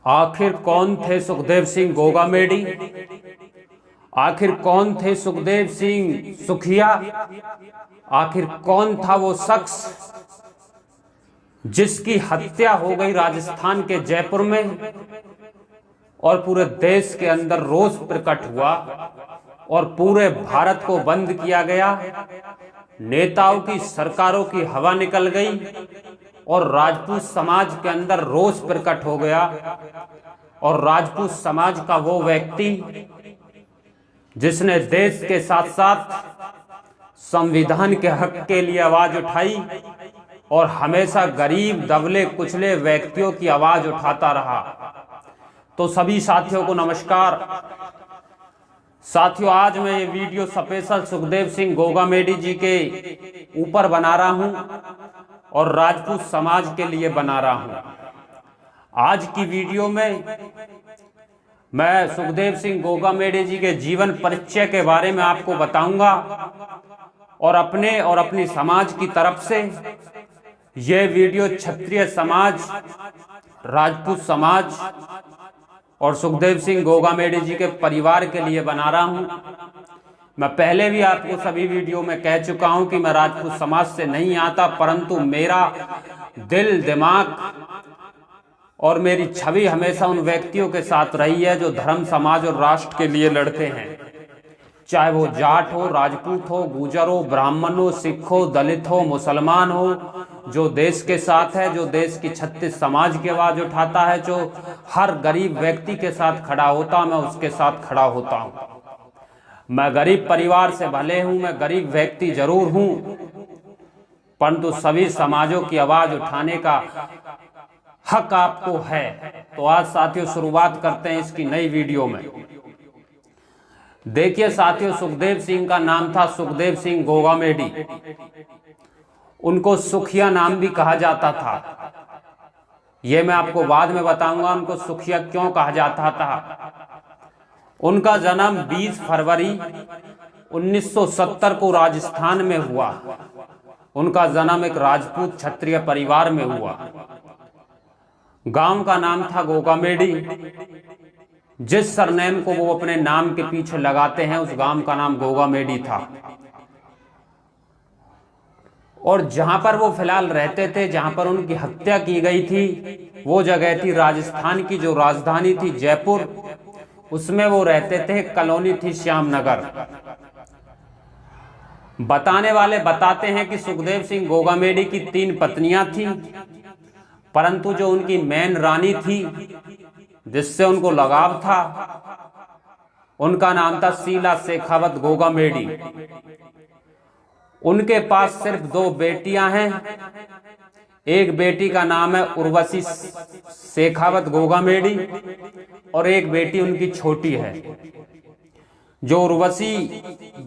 आखिर कौन थे सुखदेव सिंह गोगामेडी? आखिर कौन थे सुखदेव सिंह सुखिया? आखिर कौन था वो शख्स जिसकी हत्या हो गई राजस्थान के जयपुर में और पूरे देश के अंदर रोष प्रकट हुआ और पूरे भारत को बंद किया गया, नेताओं की सरकारों की हवा निकल गई और राजपूत समाज के अंदर रोष प्रकट हो गया। और राजपूत समाज का वो व्यक्ति जिसने देश के साथ साथ संविधान के हक के लिए आवाज उठाई और हमेशा गरीब दबले कुचले व्यक्तियों की आवाज उठाता रहा। तो सभी साथियों को नमस्कार। साथियों, आज मैं ये वीडियो स्पेशल सुखदेव सिंह गोगामेडी जी के ऊपर बना रहा हूं और राजपूत समाज के लिए बना रहा हूं। आज की वीडियो में मैं सुखदेव सिंह गोगामेडी जी के जीवन परिचय के बारे में आपको बताऊंगा और अपने और अपनी समाज की तरफ से यह वीडियो क्षत्रिय समाज, राजपूत समाज और सुखदेव सिंह गोगामेडी जी के परिवार के लिए बना रहा हूं। मैं पहले भी आपको सभी वीडियो में कह चुका हूं कि मैं राजपूत समाज से नहीं आता, परंतु मेरा दिल, दिमाग और मेरी छवि हमेशा उन व्यक्तियों के साथ रही है जो धर्म, समाज और राष्ट्र के लिए लड़ते हैं। चाहे वो जाट हो, राजपूत हो, गुजर हो, ब्राह्मण हो, सिख हो, दलित हो, मुसलमान हो, जो देश के साथ है, जो देश की 36 समाज की आवाज उठाता है, जो हर गरीब व्यक्ति के साथ खड़ा होता, मैं उसके साथ खड़ा होता हूं। मैं गरीब परिवार से भले हूं, मैं गरीब व्यक्ति जरूर हूं, परंतु सभी समाजों की आवाज उठाने का हक आपको है। तो आज साथियों शुरुआत करते हैं इसकी नई वीडियो में। देखिए साथियों, सुखदेव सिंह का नाम था सुखदेव सिंह गोगामेडी। उनको सुखिया नाम भी कहा जाता था। यह मैं आपको बाद में बताऊंगा उनको सुखिया क्यों कहा जाता था। उनका जन्म 20 फरवरी 1970 को राजस्थान में हुआ। उनका जन्म एक राजपूत क्षत्रिय परिवार में हुआ। गांव का नाम था गोगामेडी। जिस सरनेम को वो अपने नाम के पीछे लगाते हैं उस गांव का नाम गोगामेडी था। और जहां पर वो फिलहाल रहते थे, जहां पर उनकी हत्या की गई थी, वो जगह थी राजस्थान की जो राजधानी थी जयपुर, उसमें वो रहते थे। कॉलोनी थी श्यामनगर। बताने वाले बताते हैं कि सुखदेव सिंह गोगामेडी की 3 पत्नियां थी, परंतु जो उनकी मेन रानी थी जिससे उनको लगाव था, उनका नाम था शीला शेखावत गोगामेडी। उनके पास सिर्फ 2 बेटियां हैं। एक बेटी का नाम है उर्वशी शेखावत गोगामेडी और एक बेटी उनकी छोटी है। जो उर्वशी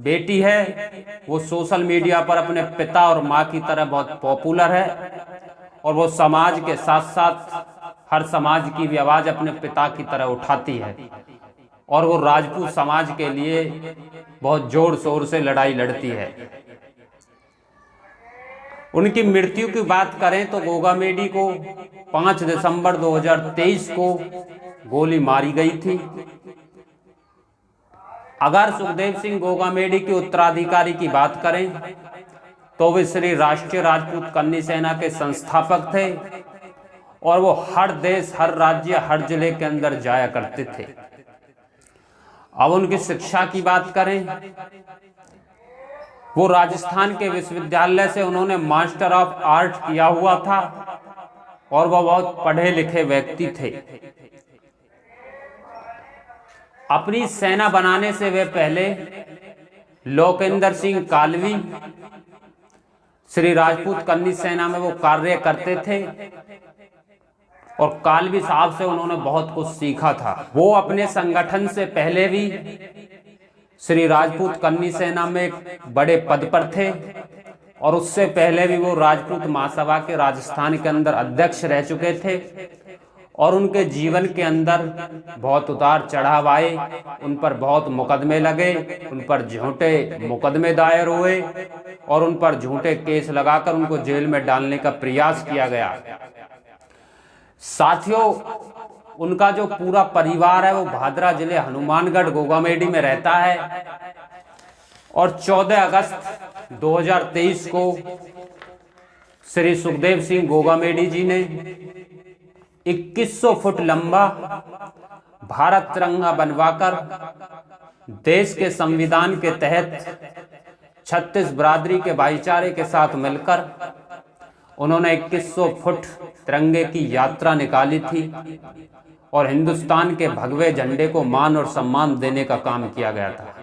बेटी है वो सोशल मीडिया पर अपने पिता और मां की तरह बहुत पॉपुलर है और वो समाज के साथ साथ हर समाज की भी आवाज अपने पिता की तरह उठाती है और वो राजपूत समाज के लिए बहुत जोर शोर से लड़ाई लड़ती है। उनकी मृत्यु की बात करें तो गोगामेडी को 5 दिसंबर 2023 को गोली मारी गई थी। अगर सुखदेव सिंह गोगामेडी के उत्तराधिकारी की बात करें तो वे श्री राष्ट्रीय राजपूत कन्नी सेना के संस्थापक थे और वो हर देश, हर राज्य, हर जिले के अंदर जाया करते थे। अब उनकी शिक्षा की बात करें, वो राजस्थान के विश्वविद्यालय से उन्होंने मास्टर ऑफ आर्ट किया हुआ था और वह बहुत पढ़े लिखे व्यक्ति थे। अपनी सेना बनाने से वे पहले लोकेंद्र सिंह कालवी श्री राजपूत कन्नी सेना में वो कार्य करते थे और कालवी साहब से उन्होंने बहुत कुछ सीखा था। वो अपने संगठन से पहले भी श्री राजपूत कन्नी सेना में एक बड़े पद पर थे और उससे पहले भी वो राजपूत महासभा के राजस्थान के अंदर अध्यक्ष रह चुके थे और उनके जीवन के अंदर बहुत उतार चढ़ाव आए। उन पर बहुत मुकदमे लगे, उन पर झूठे मुकदमे दायर हुए और उन पर झूठे केस लगाकर उनको जेल में डालने का प्रयास किया गया। साथियों, उनका जो पूरा परिवार है वो भादरा जिले हनुमानगढ़ गोगामेडी में रहता है। और 14 अगस्त 2023 को श्री सुखदेव सिंह गोगामेडी जी ने 2100 फुट लंबा भारत तिरंगा बनवाकर देश के संविधान के तहत 36 बिरादरी के भाईचारे के साथ मिलकर उन्होंने 2100 फुट तिरंगे की यात्रा निकाली थी और हिंदुस्तान के भगवे झंडे को मान और सम्मान देने का काम किया गया था।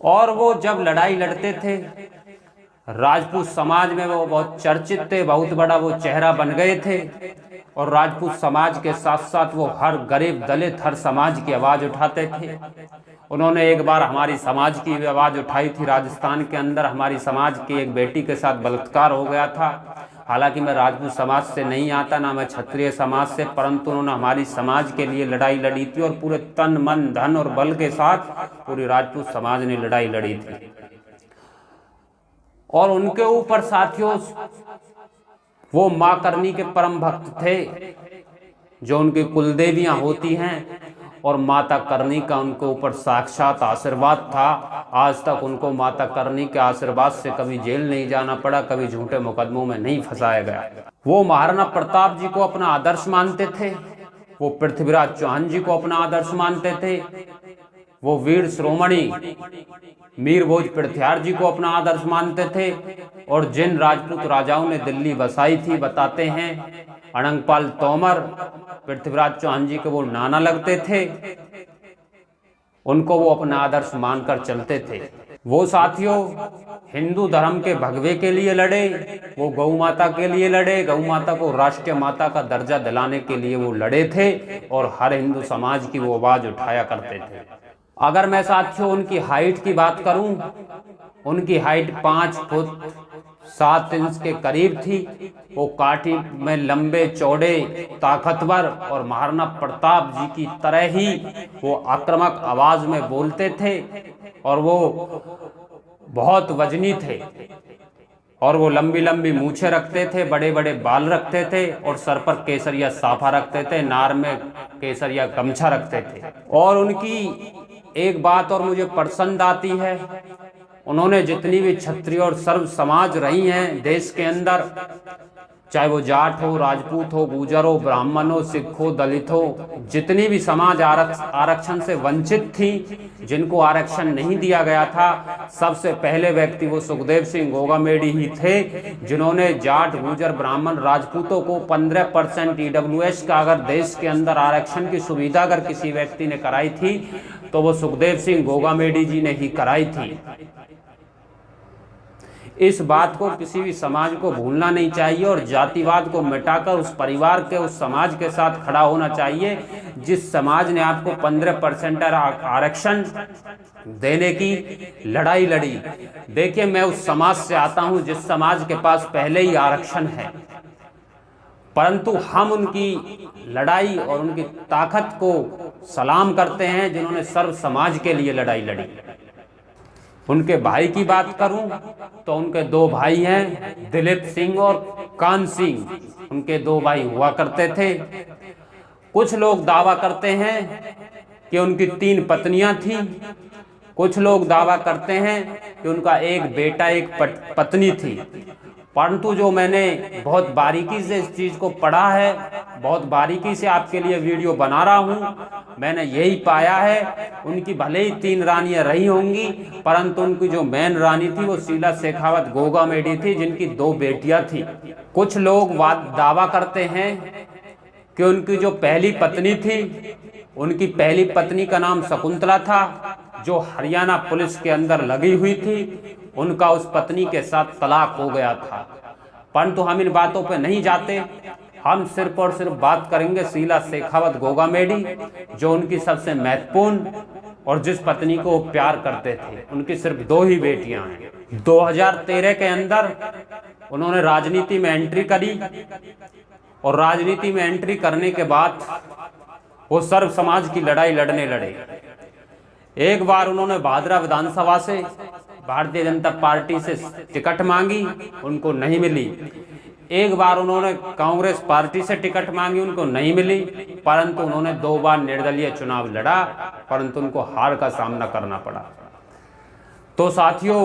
और वो जब लड़ाई लड़ते थे राजपूत समाज में वो बहुत चर्चित थे, बहुत बड़ा वो चेहरा बन गए थे। और राजपूत समाज के साथ साथ वो हर गरीब दलित हर समाज की आवाज उठाते थे। उन्होंने एक बार हमारी समाज की आवाज उठाई थी। राजस्थान के अंदर हमारी समाज की एक बेटी के साथ बलात्कार हो गया था। हालांकि मैं राजपूत समाज से नहीं आता, ना मैं क्षत्रिय समाज से, परंतु उन्होंने हमारी समाज के लिए लड़ाई लड़ी थी और पूरे तन मन धन और बल के साथ पूरी राजपूत समाज ने लड़ाई लड़ी थी। और उनके ऊपर साथियों वो मां करनी के परम भक्त थे, जो उनकी कुलदेवियां होती हैं, और माता करनी का उनके ऊपर साक्षात आशीर्वाद था। आज तक उनको माता करनी के आशीर्वाद से कभी जेल नहीं जाना पड़ा, कभी झूठे मुकदमों में नहीं फंसाया गया। वो महाराणा प्रताप जी को अपना आदर्श मानते थे, वो पृथ्वीराज चौहान जी को अपना आदर्श मानते थे, वो वीर श्रोमणी मीर भोज पृथ्यार जी को अपना आदर्श मानते थे। और जिन राजपूत राजाओं ने दिल्ली बसाई थी, बताते हैं अड़ंगपाल तोमर पृथ्वीराज चौहान जी के वो नाना लगते थे, उनको वो अपना आदर्श मानकर चलते थे। वो साथियों हिंदू धर्म के भगवे के लिए लड़े, वो गौ माता के लिए लड़े, गौ माता को राष्ट्रीय माता का दर्जा दिलाने के लिए वो लड़े थे और हर हिंदू समाज की वो आवाज उठाया करते थे। अगर मैं साथियों उनकी हाइट की बात करूं, उनकी हाइट 5 फुट 7 इंच के करीब थी। वो काठी में लंबे चौड़े ताकतवर और महाराणा प्रताप जी की तरह ही वो आक्रामक आवाज में बोलते थे और वो बहुत वजनी थे और वो लंबी लंबी मूछें रखते थे, बड़े बड़े बाल रखते थे और सर पर केसरिया साफा रखते थे, नार में केसरिया गमछा रखते थे। और उनकी एक बात और मुझे पसंद आती है, उन्होंने जितनी भी क्षत्रिय और सर्व समाज रही हैं देश के अंदर, चाहे वो जाट हो, राजपूत हो, गुर्जर हो, ब्राह्मण हो, सिख हो, दलित हो, जितनी भी समाज आरक्षण से वंचित थी, जिनको आरक्षण नहीं दिया गया था, सबसे पहले व्यक्ति वो सुखदेव सिंह गोगामेडी ही थे, जिन्होंने जाट, गुर्जर, ब्राह्मण, राजपूतों को 15% EWS का अगर देश के अंदर आरक्षण की सुविधा अगर किसी व्यक्ति ने कराई थी तो वो सुखदेव सिंह गोगामेडी जी ने ही कराई थी। इस बात को किसी भी समाज को भूलना नहीं चाहिए और जातिवाद को मिटाकर उस परिवार के उस समाज के साथ खड़ा होना चाहिए जिस समाज ने आपको 15% आरक्षण देने की लड़ाई लड़ी। देखिए मैं उस समाज से आता हूं जिस समाज के पास पहले ही आरक्षण है, परंतु हम उनकी लड़ाई और उनकी ताकत को सलाम करते हैं जिन्होंने सर्व समाज के लिए लड़ाई लड़ी। उनके भाई की बात करूं तो उनके 2 भाई हैं, दिलीप सिंह और कान सिंह, उनके 2 भाई हुआ करते थे। कुछ लोग दावा करते हैं कि उनकी 3 पत्नियां थीं, कुछ लोग दावा करते हैं कि उनका एक बेटा एक पत्नी थी, परंतु जो मैंने बहुत बारीकी से इस चीज को पढ़ा है, बहुत बारीकी से आपके लिए वीडियो बना रहा हूं, मैंने यही पाया है उनकी भले ही 3 रानियां रही होंगी, परंतु उनकी जो मेन रानी थी वो शीला शेखावत गोगामेडी थी, जिनकी 2 बेटियां थी। कुछ लोग दावा करते हैं कि उनकी जो पहली पत्नी थी, उनकी पहली पत्नी का नाम शकुंतला था, जो हरियाणा पुलिस के अंदर लगी हुई थी। उनका उस पत्नी के साथ तलाक हो गया था, परंतु हम इन बातों पे नहीं जाते। हम सिर्फ और सिर्फ बात करेंगे शीला शेखावत गोगामेडी, जो उनकी सबसे महत्वपूर्ण और जिस पत्नी को वो प्यार करते थे। उनकी सिर्फ 2 ही बेटियां हैं। 2013 के अंदर उन्होंने राजनीति में एंट्री करी और राजनीति में एंट्री करने के बाद वो सर्व समाज की लड़ाई लड़ने लड़े। एक बार उन्होंने भादरा विधानसभा से भारतीय जनता पार्टी से टिकट मांगी, उनको नहीं मिली। एक बार उन्होंने कांग्रेस पार्टी से टिकट मांगी, उनको नहीं मिली, परंतु उन्होंने 2 बार निर्दलीय चुनाव लड़ा, परंतु उनको हार का सामना करना पड़ा। तो साथियों,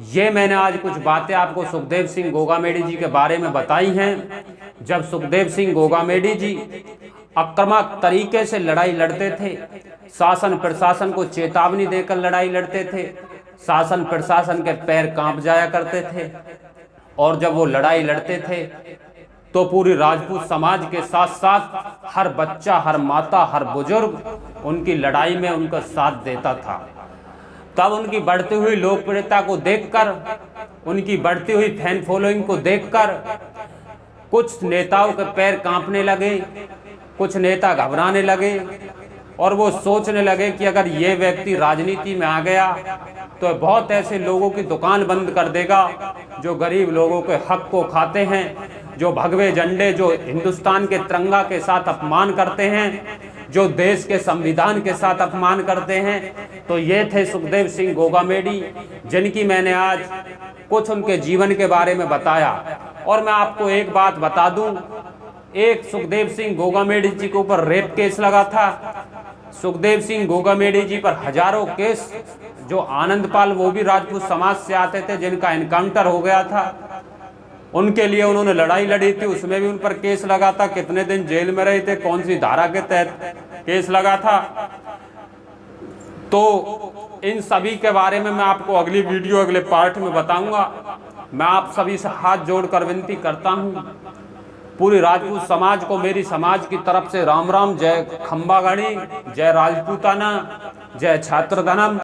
ये मैंने आज कुछ बातें आपको सुखदेव सिंह गोगामेडी जी के बारे में बताई हैं। जब सुखदेव सिंह गोगामेडी जी आक्रामक तरीके से लड़ाई लड़ते थे, शासन प्रशासन को चेतावनी देकर लड़ाई लड़ते थे, शासन प्रशासन के पैर कांप जाया करते थे, और जब वो लड़ाई लड़ते थे तो पूरी राजपूत समाज के साथ साथ हर बच्चा, हर माता, हर बुजुर्ग उनकी लड़ाई में उनका साथ देता था। तब उनकी बढ़ती हुई लोकप्रियता को देखकर, उनकी बढ़ती हुई फैन फॉलोइंग को देखकर कुछ नेताओं के पैर कांपने लगे, कुछ नेता घबराने लगे, और वो सोचने लगे कि अगर ये व्यक्ति राजनीति में आ गया तो बहुत ऐसे लोगों की दुकान बंद कर देगा जो गरीब लोगों के हक को खाते हैं, जो भगवे झंडे, जो हिंदुस्तान के तिरंगा के साथ अपमान करते हैं, जो देश के संविधान के साथ अपमान करते हैं। तो ये थे सुखदेव सिंह गोगामेडी, जिनकी मैंने आज कुछ उनके जीवन के बारे में बताया। और मैं आपको एक बात बता दूं, एक सुखदेव सिंह गोगामेडी जी के ऊपर रेप केस लगा था। सुखदेव सिंह गोगामेडी जी पर हजारों केस, जो आनंदपाल वो भी राजपूत समाज से आते थे, जिनका एनकाउंटर हो गया था, उनके लिए उन्होंने लड़ाई लड़ी थी, उसमें भी उन पर केस लगा था। कितने दिन जेल में रहे थे, कौन सी धारा के तहत केस लगा था। तो इन सभी के बारे में मैं आपको अगली वीडियो, अगले पार्ट में बताऊंगा। मैं आप सभी से हाथ जोड़कर विनती करता हूं, पूरी राजपूत समाज को मेरी समाज की तरफ से राम राम। जय खंबागढ़ी, जय राजपूताना, जय छात्र धनम।